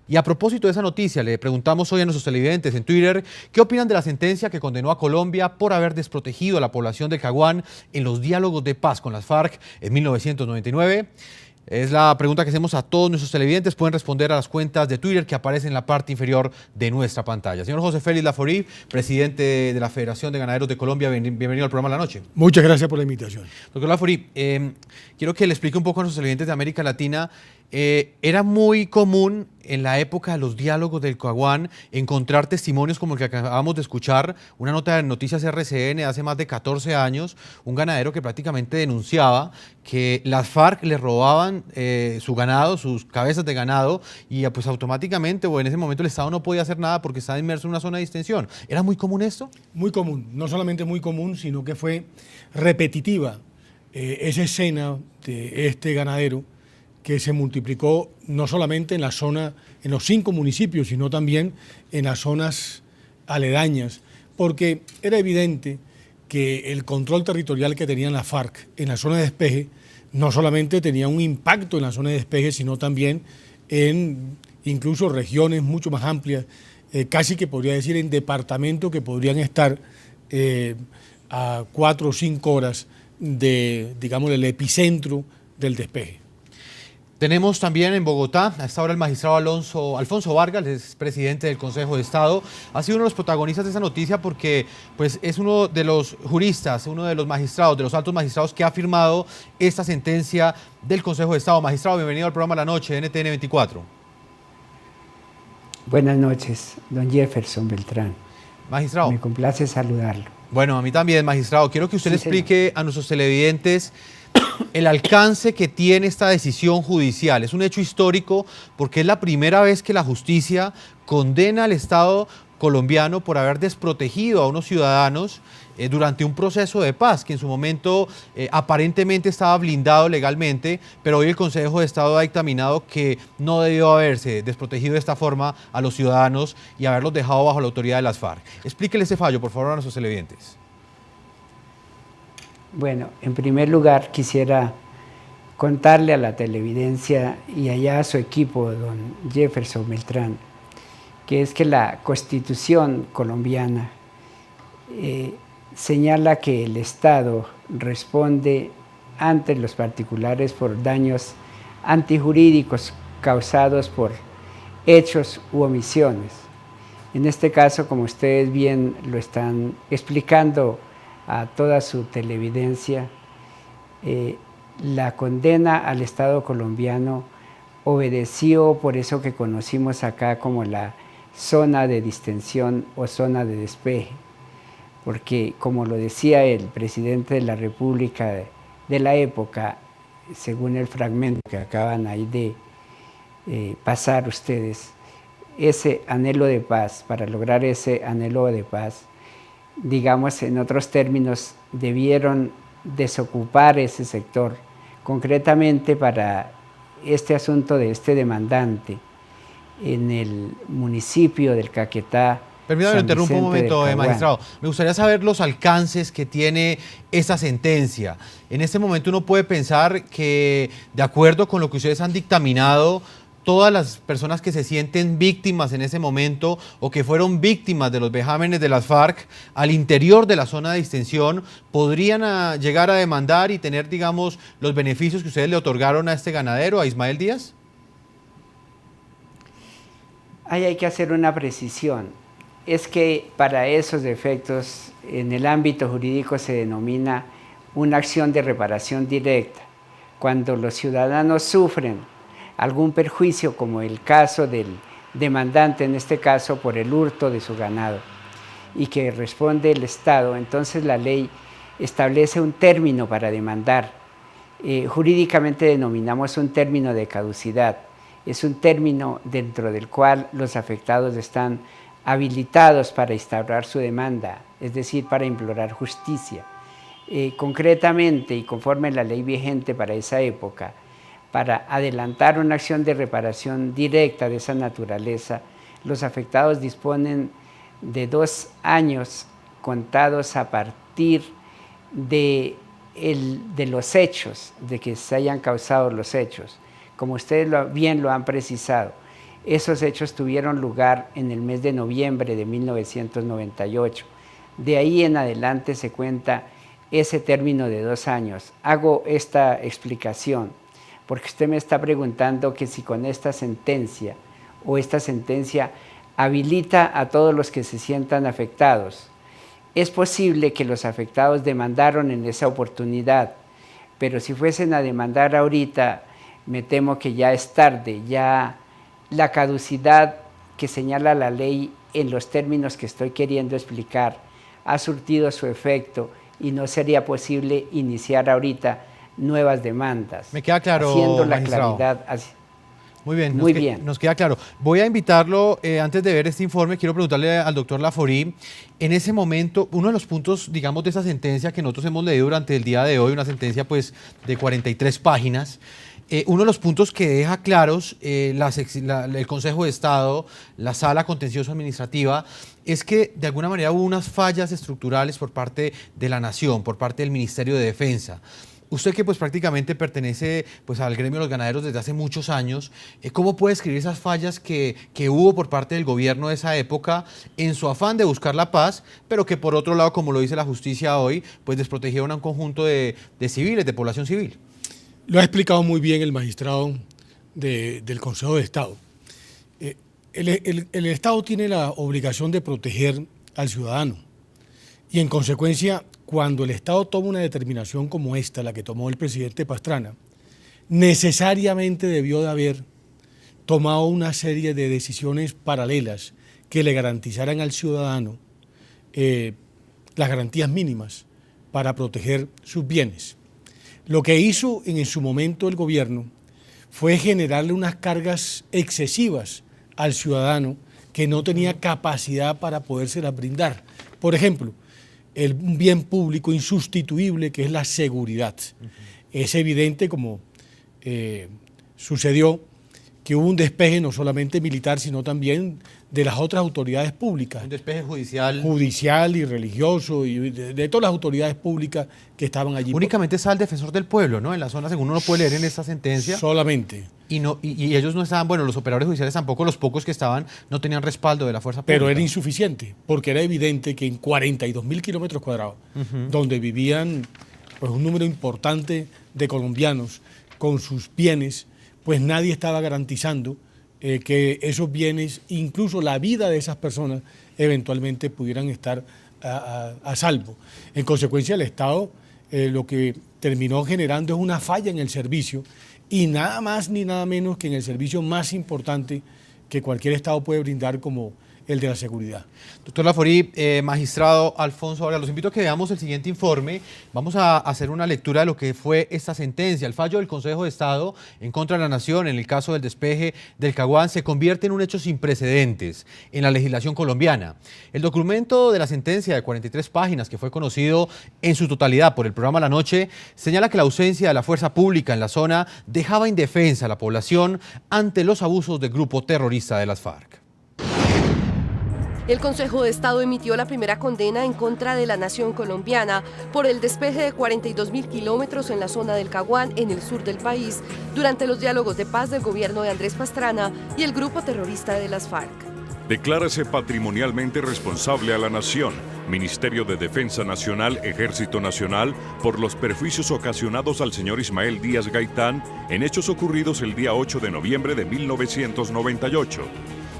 Y a propósito de esa noticia, le preguntamos hoy a nuestros televidentes en Twitter qué opinan de la sentencia que condenó a Colombia por haber desprotegido a la población del Caguán en los diálogos de paz con las FARC en 1999. Es la pregunta que hacemos a todos nuestros televidentes. Pueden responder a las cuentas de Twitter que aparecen en la parte inferior de nuestra pantalla. Señor José Félix Laforí, presidente de la Federación de Ganaderos de Colombia, bienvenido al programa de la noche. Muchas gracias por la invitación. Doctor Laforí, quiero que le explique un poco a nuestros televidentes de América Latina. Era muy común en la época de los diálogos del Caguán encontrar testimonios como el que acabamos de escuchar, una nota de Noticias RCN hace más de 14 años, un ganadero que prácticamente denunciaba que las FARC le robaban su ganado, sus cabezas de ganado, y pues automáticamente o en ese momento el Estado no podía hacer nada porque estaba inmerso en una zona de distensión. ¿Era muy común esto? Muy común, no solamente muy común, sino que fue repetitiva esa escena de este ganadero que se multiplicó no solamente en la zona, en los 5 municipios, sino también en las zonas aledañas, porque era evidente que el control territorial que tenían las FARC en la zona de despeje no solamente tenía un impacto en la zona de despeje, sino también en incluso regiones mucho más amplias, casi que podría decir en departamentos que podrían estar a 4 o 5 horas de, digamos, del epicentro del despeje. Tenemos también en Bogotá, a esta hora el magistrado Alfonso Vargas, es presidente del Consejo de Estado. Ha sido uno de los protagonistas de esa noticia porque pues, es uno de los juristas, uno de los magistrados, de los altos magistrados que ha firmado esta sentencia del Consejo de Estado. Magistrado, bienvenido al programa La Noche, NTN 24. Buenas noches, don Jefferson Beltrán. Magistrado. Me complace saludarlo. Bueno, a mí también, magistrado. Quiero que usted le explique a nuestros televidentes el alcance que tiene esta decisión judicial. Es un hecho histórico porque es la primera vez que la justicia condena al Estado colombiano por haber desprotegido a unos ciudadanos durante un proceso de paz que en su momento aparentemente estaba blindado legalmente, pero hoy el Consejo de Estado ha dictaminado que no debió haberse desprotegido de esta forma a los ciudadanos y haberlos dejado bajo la autoridad de las FARC. Explíquele ese fallo, por favor, a nuestros televidentes. Bueno, en primer lugar quisiera contarle a la televidencia y allá a su equipo, don Jefferson Beltrán, que es que la Constitución colombiana señala que el Estado responde ante los particulares por daños antijurídicos causados por hechos u omisiones. En este caso, como ustedes bien lo están explicando a toda su televidencia, la condena al Estado colombiano obedeció por eso que conocimos acá como la zona de distensión o zona de despeje, porque como lo decía el presidente de la República de la época, según el fragmento que acaban ahí de pasar ustedes, ese anhelo de paz, para lograr ese anhelo de paz, digamos, en otros términos, debieron desocupar ese sector, concretamente para este asunto de este demandante en el municipio del Caquetá. Permítame, interrumpo un momento, magistrado. Me gustaría saber los alcances que tiene esta sentencia. En este momento uno puede pensar que, de acuerdo con lo que ustedes han dictaminado, todas las personas que se sienten víctimas en ese momento o que fueron víctimas de los vejámenes de las FARC al interior de la zona de distensión podrían llegar a demandar y tener, digamos, los beneficios que ustedes le otorgaron a este ganadero, a Ismael Díaz. Ahí hay que hacer una precisión. Es que para esos efectos en el ámbito jurídico se denomina una acción de reparación directa. Cuando los ciudadanos sufren algún perjuicio, como el caso del demandante, en este caso por el hurto de su ganado, y que responde el Estado, entonces la ley establece un término para demandar. Jurídicamente denominamos un término de caducidad. Es un término dentro del cual los afectados están habilitados para instaurar su demanda, es decir, para implorar justicia. Concretamente, y conforme la ley vigente para esa época, para adelantar una acción de reparación directa de esa naturaleza, los afectados disponen de 2 años contados a partir de los hechos, de que se hayan causado los hechos. Como ustedes bien lo han precisado, Esos hechos tuvieron lugar en el mes de noviembre de 1998. De ahí en adelante se cuenta ese término de 2 años. Hago esta explicación porque usted me está preguntando que si con esta sentencia habilita a todos los que se sientan afectados. Es posible que los afectados demandaron en esa oportunidad, pero si fuesen a demandar ahorita, me temo que ya es tarde, ya la caducidad que señala la ley en los términos que estoy queriendo explicar ha surtido su efecto y no sería posible iniciar ahorita nuevas demandas. Me queda claro, haciendo la magistrado. claridad así. Muy bien, Muy bien. Nos queda claro. Voy a invitarlo, antes de ver este informe, quiero preguntarle al doctor Laforí, en ese momento, uno de los puntos, digamos, de esa sentencia que nosotros hemos leído durante el día de hoy, una sentencia pues de 43 páginas, uno de los puntos que deja claros el Consejo de Estado, la Sala Contencioso Administrativa, es que de alguna manera hubo unas fallas estructurales por parte de la Nación, por parte del Ministerio de Defensa. Usted que pues prácticamente pertenece pues al gremio de los ganaderos desde hace muchos años, ¿cómo puede describir esas fallas que hubo por parte del gobierno de esa época en su afán de buscar la paz, pero que por otro lado, como lo dice la justicia hoy, pues desprotegieron a un conjunto de civiles, de población civil? Lo ha explicado muy bien el magistrado del Consejo de Estado. El Estado tiene la obligación de proteger al ciudadano y en consecuencia, cuando el Estado toma una determinación como esta, la que tomó el presidente Pastrana, necesariamente debió de haber tomado una serie de decisiones paralelas que le garantizaran al ciudadano las garantías mínimas para proteger sus bienes. Lo que hizo en su momento el gobierno fue generarle unas cargas excesivas al ciudadano que no tenía capacidad para podérselas brindar. Por ejemplo, el bien público insustituible que es la seguridad. Es evidente, como sucedió, que hubo un despeje no solamente militar, sino también de las otras autoridades públicas. Un despeje judicial. Judicial y religioso, y de todas las autoridades públicas que estaban allí. Únicamente está el defensor del pueblo, ¿no? En la zona, según uno puede leer en esta sentencia. Solamente. Y ellos no estaban, bueno, los operadores judiciales tampoco, los pocos que estaban, no tenían respaldo de la fuerza pública. Pero era insuficiente, porque era evidente que en 42.000 kilómetros cuadrados, donde vivían pues, un número importante de colombianos con sus bienes, pues nadie estaba garantizando que esos bienes, incluso la vida de esas personas, eventualmente pudieran estar a salvo. En consecuencia, el Estado lo que terminó generando es una falla en el servicio, y nada más ni nada menos que en el servicio más importante que cualquier Estado puede brindar, como el de la seguridad. Doctor Laforí, magistrado Alfonso Vargas, los invito a que veamos el siguiente informe. Vamos a hacer una lectura de lo que fue esta sentencia. El fallo del Consejo de Estado en contra de la Nación en el caso del despeje del Caguán se convierte en un hecho sin precedentes en la legislación colombiana. El documento de la sentencia de 43 páginas, que fue conocido en su totalidad por el programa La Noche, señala que la ausencia de la fuerza pública en la zona dejaba indefensa a la población ante los abusos del grupo terrorista de las FARC. El Consejo de Estado emitió la primera condena en contra de la nación colombiana por el despeje de 42.000 kilómetros en la zona del Caguán, en el sur del país, durante los diálogos de paz del gobierno de Andrés Pastrana y el grupo terrorista de las FARC. Declárase patrimonialmente responsable a la nación, Ministerio de Defensa Nacional, Ejército Nacional, por los perjuicios ocasionados al señor Ismael Díaz Gaitán en hechos ocurridos el día 8 de noviembre de 1998.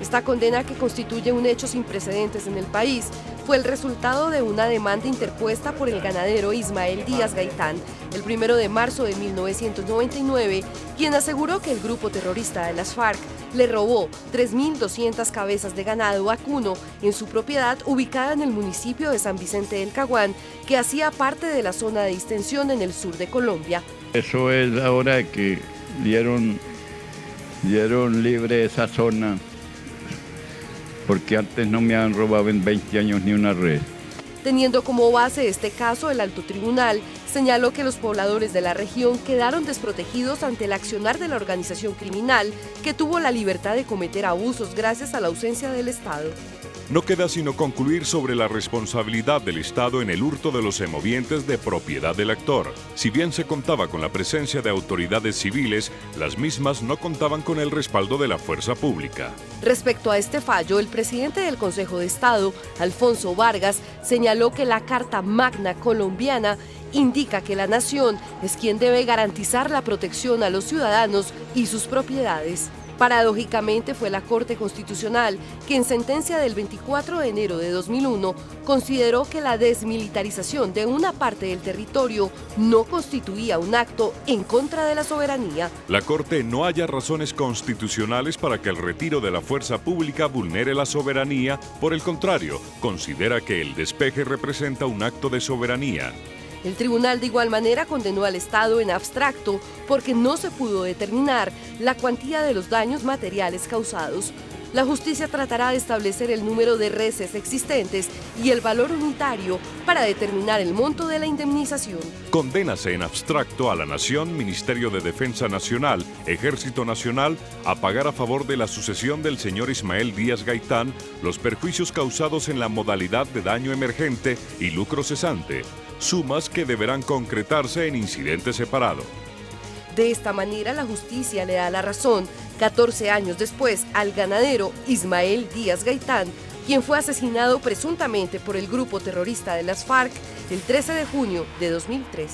Esta condena, que constituye un hecho sin precedentes en el país, fue el resultado de una demanda interpuesta por el ganadero Ismael Díaz Gaitán el 1 de marzo de 1999, quien aseguró que el grupo terrorista de las FARC le robó 3.200 cabezas de ganado vacuno en su propiedad ubicada en el municipio de San Vicente del Caguán, que hacía parte de la zona de distensión en el sur de Colombia. Eso es ahora que dieron libre esa zona, porque antes no me han robado en 20 años ni una red. Teniendo como base este caso, el Alto Tribunal señaló que los pobladores de la región quedaron desprotegidos ante el accionar de la organización criminal, que tuvo la libertad de cometer abusos gracias a la ausencia del Estado. No queda sino concluir sobre la responsabilidad del Estado en el hurto de los semovientes de propiedad del actor. Si bien se contaba con la presencia de autoridades civiles, las mismas no contaban con el respaldo de la fuerza pública. Respecto a este fallo, el presidente del Consejo de Estado, Alfonso Vargas, señaló que la Carta Magna colombiana indica que la nación es quien debe garantizar la protección a los ciudadanos y sus propiedades. Paradójicamente fue la Corte Constitucional que en sentencia del 24 de enero de 2001 consideró que la desmilitarización de una parte del territorio no constituía un acto en contra de la soberanía. La Corte no halla razones constitucionales para que el retiro de la fuerza pública vulnere la soberanía, por el contrario, considera que el despeje representa un acto de soberanía. El tribunal de igual manera condenó al Estado en abstracto porque no se pudo determinar la cuantía de los daños materiales causados. La justicia tratará de establecer el número de reses existentes y el valor unitario para determinar el monto de la indemnización. Condénase en abstracto a la Nación, Ministerio de Defensa Nacional, Ejército Nacional, a pagar a favor de la sucesión del señor Ismael Díaz Gaitán los perjuicios causados en la modalidad de daño emergente y lucro cesante, sumas que deberán concretarse en incidente separado. De esta manera, la justicia le da la razón, 14 años después, al ganadero Ismael Díaz Gaitán, quien fue asesinado presuntamente por el grupo terrorista de las FARC el 13 de junio de 2003.